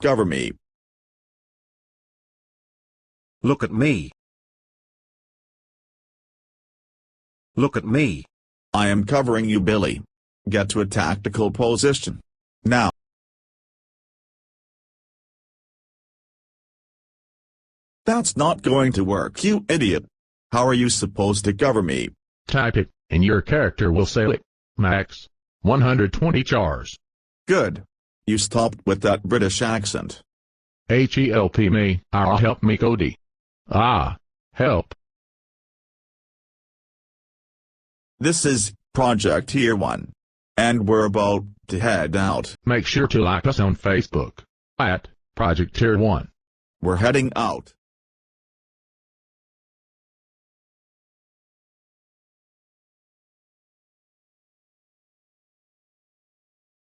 Cover me. Look at me. Look at me. I am covering you, Billy. Get to a tactical position. Now. That's not going to work, you idiot. How are you supposed to cover me? Type it, and your character will say it. Max. 120 chars. Good. You stopped with that British accent. HELP me, help me Cody. Help. This is Project Tier 1. And we're about to head out. Make sure to like us on Facebook. @Project Tier 1. We're heading out.